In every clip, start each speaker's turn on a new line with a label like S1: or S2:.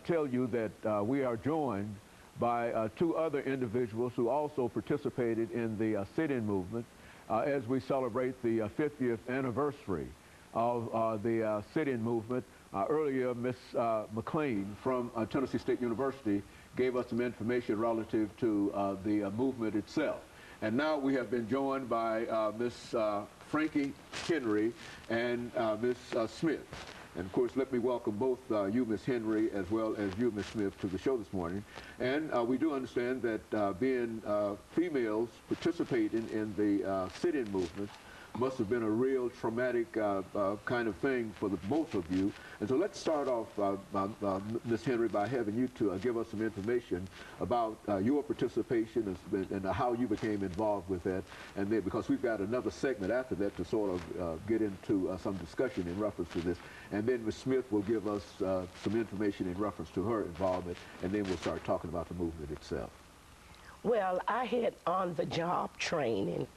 S1: tell you that we are joined by two other individuals who also participated in the sit-in movement as we celebrate the 50th anniversary of the sit-in movement. Earlier, Ms. McClain from Tennessee State University gave us some information relative to the movement itself. And now we have been joined by Ms. FHenry and Ms. Smith. And of course, let me welcome both you, Ms. Henry, as well as you, Ms. Smith, to the show this morning. And we do understand that being females participating in the sit-in movement must have been a real traumatic kind of thing for the both of you. And so let's start off, Ms. Henry, by having you to give us some information about your participation and how you became involved with that. And then, because we've got another segment after that to sort of get into some discussion in reference to this. And then Ms. Smith will give us some information in reference to her involvement, and then we'll start talking about the movement itself.
S2: Well, I had on-the-job training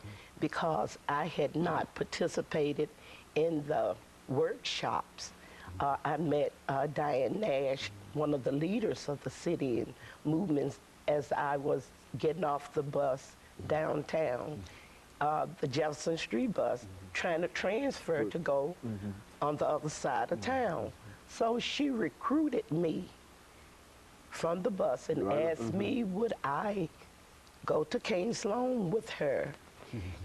S2: because I had not participated in the workshops. I met Diane Nash, one of the leaders of the sit-in movements, as I was getting off the bus downtown, the Jefferson Street bus, trying to transfer to go on the other side of town. So she recruited me from the bus and asked me would I go to King Sloan with her.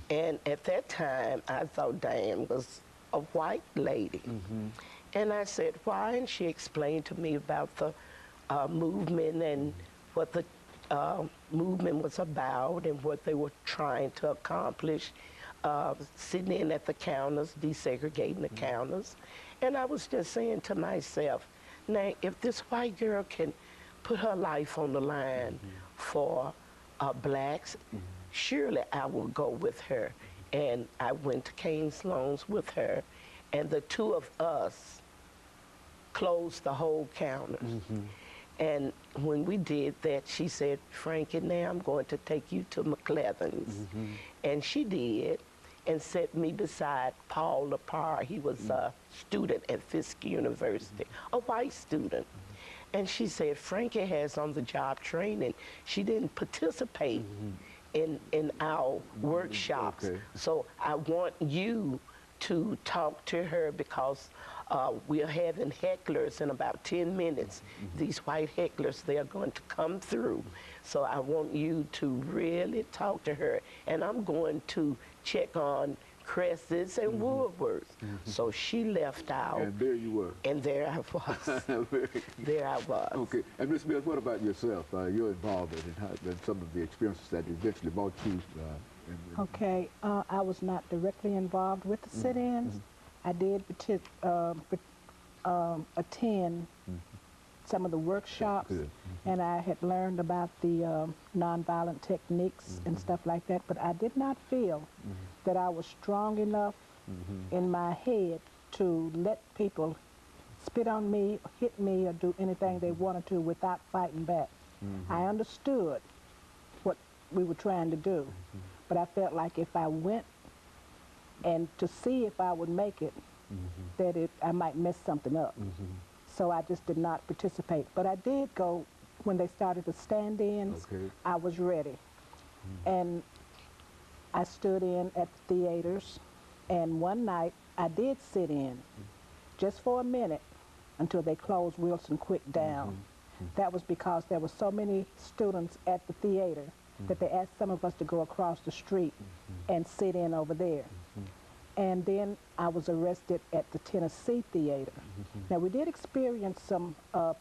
S2: And at that time, I thought Diane was a white lady. And I said, why? And she explained to me about the movement and what the movement was about and what they were trying to accomplish, sitting in at the counters, desegregating the counters. And I was just saying to myself, now, if this white girl can put her life on the line for blacks, surely I will go with her. And I went to King Sloan's with her, and the two of us closed the whole counters. And when we did that, she said, Frankie, now I'm going to take you to McLevin's. And she did, and set me beside Paul Lepar. He was a student at Fisk University, a white student. And she said, Frankie has on-the-job training. She didn't participate in our workshops. So I want you to talk to her because we're having hecklers in about 10 minutes. These white hecklers, they're going to come through. So I want you to really talk to her. And I'm going to check on Cresses and Woodworth. So she left out.
S1: And there you were.
S2: And there I was. There I was.
S1: Okay. And Ms. Smith, what about yourself? Your involvement and some of the experiences that eventually brought you
S3: Okay. I was not directly involved with the sit-ins. I did attend some of the workshops, and I had learned about the nonviolent techniques and stuff like that, but I did not feel that I was strong enough in my head to let people spit on me, hit me, or do anything they wanted to without fighting back. I understood what we were trying to do, but I felt like if I went and to see if I would make it, that I might mess something up. So I just did not participate. But I did go when they started the stand-ins. I was ready. And I stood in at the theaters, and one night I did sit in just for a minute until they closed Wilson Quick down. That was because there were so many students at the theater that they asked some of us to go across the street and sit in over there. And then I was arrested at the Tennessee Theater. Now, we did experience some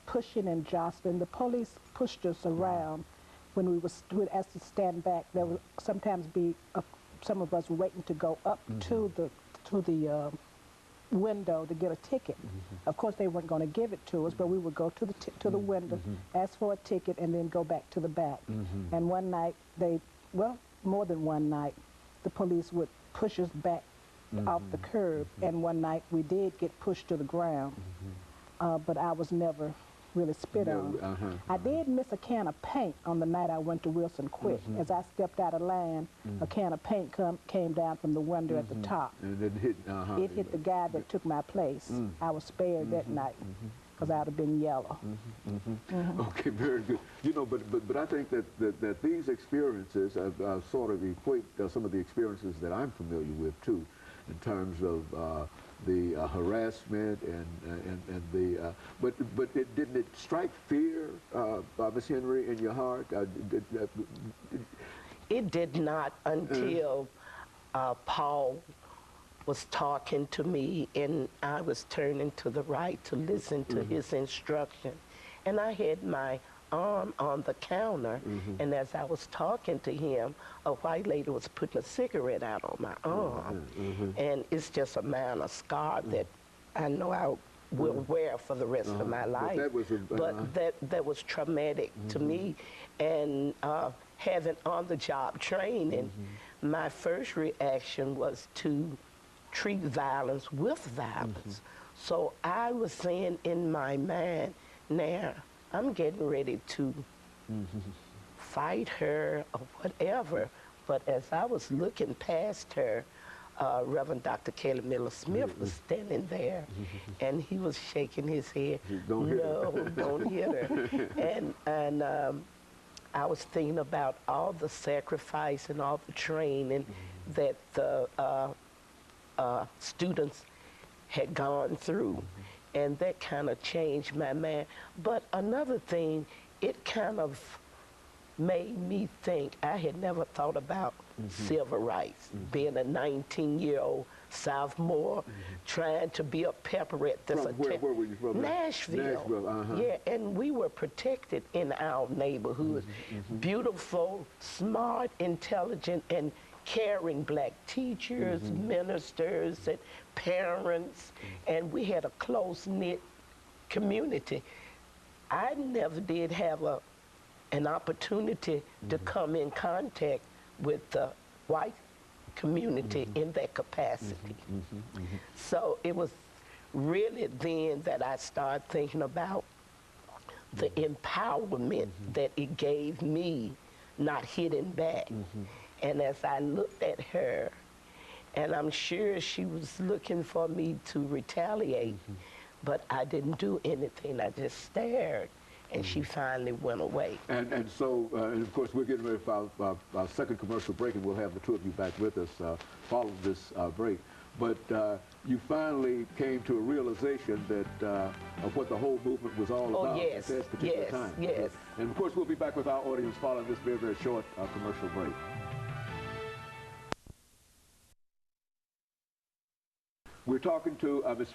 S3: pushing and jostling. The police pushed us around when we would ask to stand back. There would sometimes be some of us waiting to go up to the window to get a ticket. Of course, they weren't going to give it to us, but we would go to the window, ask for a ticket, and then go back to the back. And one night, well, more than one night, the police would push us back off the curb, and one night we did get pushed to the ground, but I was never really spit on. I did miss a can of paint on the night I went to Wilson Quick. As I stepped out of line, a can of paint came down from the window at the top.
S1: And it hit,
S3: it hit the guy that took my place. I was spared that night. because I'd have been yellow.
S1: Okay, very good. You know, but I think that these experiences sort of equate some of the experiences that I'm familiar with too, in terms of the harassment and the but didn't it strike fear, Miss Henry, in your heart?
S2: It did not until Paul was talking to me and I was turning to the right to listen to his instruction. And I had my arm on the counter, and as I was talking to him, a white lady was putting a cigarette out on my arm. And it's just a minor scar that I know I will wear for the rest of my life. But that was traumatic to me. And having on-the-job training, my first reaction was to treat violence with violence. So I was saying in my mind, now I'm getting ready to fight her or whatever. But as I was looking past her, Reverend Dr. Kelly Miller-Smith was standing there, and he was shaking his head.
S1: Don't hit her.
S2: Don't hit her. And I was thinking about all the sacrifice and all the training that the students had gone through, and that kind of changed my mind. But another thing, it kind of made me think. I had never thought about civil rights, being a 19-year-old sophomore, trying to be a pepper at this.
S1: Where were you from?
S2: Nashville. Yeah, and we were protected in our neighborhood. Beautiful, smart, intelligent, and caring black teachers, ministers, and parents, and we had a close-knit community. I never did have an opportunity to come in contact with the white community in that capacity. So it was really then that I started thinking about the empowerment that it gave me, not hitting back. And as I looked at her, and I'm sure she was looking for me to retaliate, but I didn't do anything. I just stared, and she finally went away.
S1: And so, and of course, we're getting ready for our second commercial break, and we'll have the two of you back with us following this break. But you finally came to a realization that of what the whole movement was all about at that particular time.
S2: Yes.
S1: And of course, we'll be back with our audience following this very, very short commercial break. We're talking to Ms.